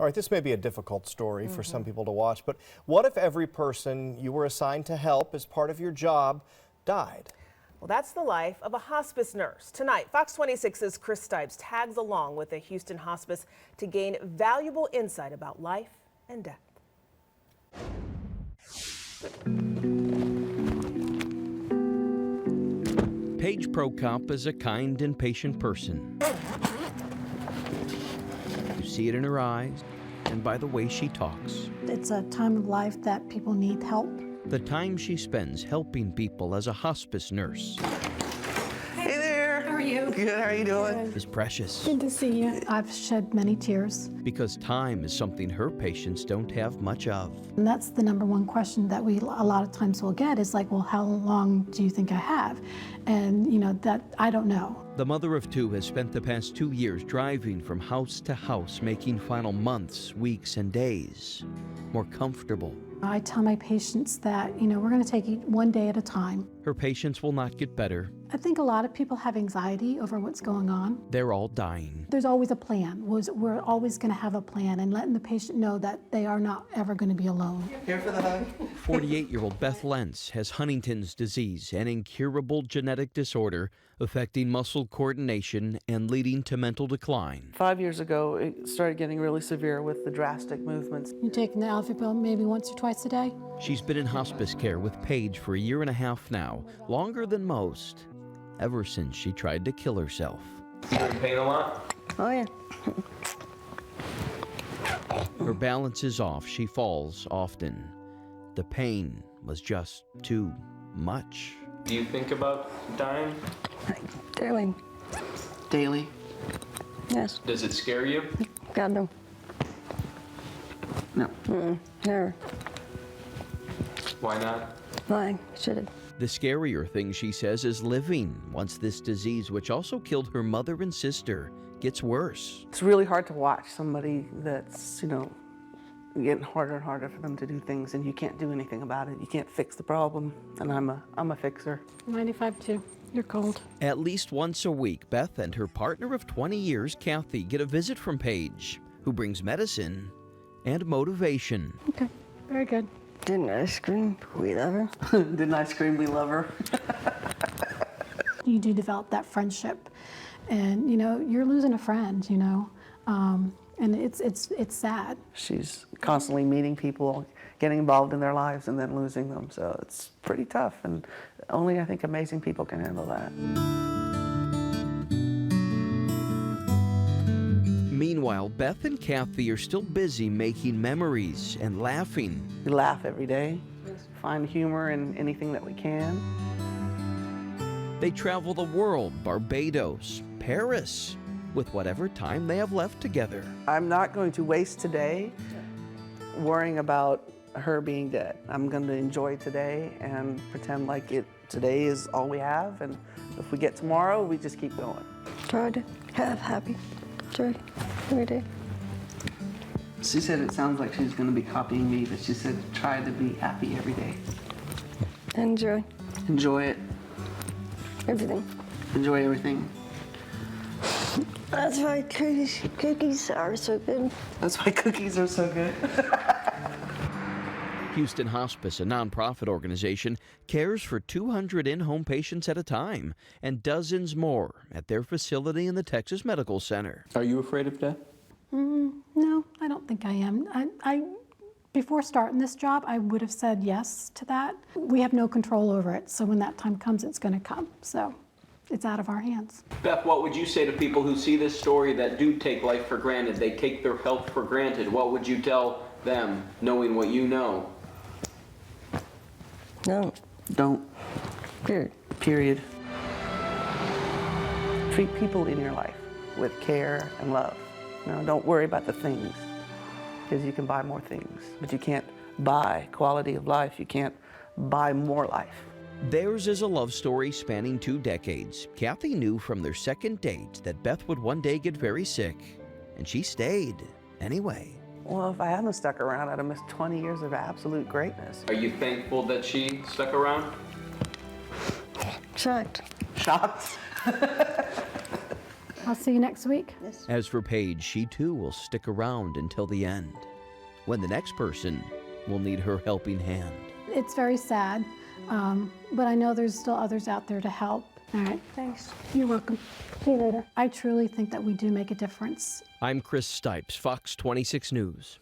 All right, this may be a difficult story for some people to watch, but what if every person you were assigned to help as part of your job died? Well, that's the life of a hospice nurse. Tonight, Fox 26's Chris Stipes tags along with the Houston Hospice to gain valuable insight about life and death. Paige Prokop is a kind and patient person. You see it in her eyes and by the way she talks. It's a time of life that people need help. The time she spends helping people as a hospice nurse Hey there. How are you? Good, how are you doing? is precious Good to see you. I've shed many tears. because time is something her patients don't have much of. And that's the number one question that we a lot of times will get is like, well, how long do you think I have? And you know, that I don't know. The mother of two has spent the past 2 years driving from house to house, making final months, weeks, and days more comfortable. I tell my patients that, you know, we're going to take it one day at a time. Her patients will not get better. I think a lot of people have anxiety over what's going on. They're all dying. There's always a plan. We're always going to have a plan, and letting the patient know that they are not ever going to be alone. Here for the hug. 48-year-old Beth Lentz has Huntington's disease, an incurable genetic disorder affecting muscle coordination and leading to mental decline. 5 years ago, it started getting really severe with the drastic movements. You taking the alpha pill maybe once or twice a day? She's been in hospice care with Paige for 1.5 years now, longer than most, ever since she tried to kill herself. You in pain a lot? Oh, yeah. Her balance is off, she falls often. The pain was just too much. Do you think about dying? Daily. Daily. Yes. Does it scare you? God, no. No. Never. Why not? Why should it? The scarier thing, she says, is living once this disease, which also killed her mother and sister, gets worse. It's really hard to watch somebody that's, you know, getting harder and harder for them to do things, and you can't do anything about it. You can't fix the problem, and I'm a fixer. 95 too. You're cold. At least once a week, Beth and her partner of 20 years, Kathy, get a visit from Paige, who brings medicine and motivation. Okay, very good. Didn't I scream? We love her. Didn't I scream we love her? You do develop that friendship, and you know you're losing a friend. You know, and it's sad. She's constantly meeting people, getting involved in their lives, and then losing them. So it's pretty tough, and only I think amazing people can handle that. Meanwhile, Beth and Kathy are still busy making memories and laughing. We laugh every day, find humor in anything that we can. They travel the world, Barbados, Paris, with whatever time they have left together. I'm not going to waste today worrying about her being dead. I'm going to enjoy today and pretend like today is all we have, and if we get tomorrow, we just keep going. Try to have happy joy every day. She said it sounds like she's going to be copying me, but she said try to be happy every day. Enjoy Enjoy it. everything. Enjoy everything. That's why cookies are so good. That's why cookies are so good. Houston Hospice, a nonprofit organization, cares for 200 in-home patients at a time and dozens more at their facility in the Texas Medical Center. Are you afraid of death? No, I don't think I am. I before starting this job, I would have said yes to that. We have no control over it, so when that time comes, it's going to come. So it's out of our hands. Beth, what would you say to people who see this story that do take life for granted? They take their health for granted. What would you tell them, knowing what you know? No. Don't. Period. Period. Treat people in your life with care and love. You know, don't worry about the things, because you can buy more things, but you can't buy quality of life. You can't buy more life. Theirs is a love story spanning 2 decades. Kathy knew from their second date that Beth would one day get very sick, and she stayed anyway. Well, if I hadn't stuck around, I'd have missed 20 years of absolute greatness. Are you thankful that she stuck around? Shocked. Shocked? I'll see you next week. As for Paige, she too will stick around until the end, when the next person will need her helping hand. It's very sad, but I know there's still others out there to help. All right. Thanks. You're welcome. See you later. I truly think that we do make a difference. I'm Chris Stipes, Fox 26 News.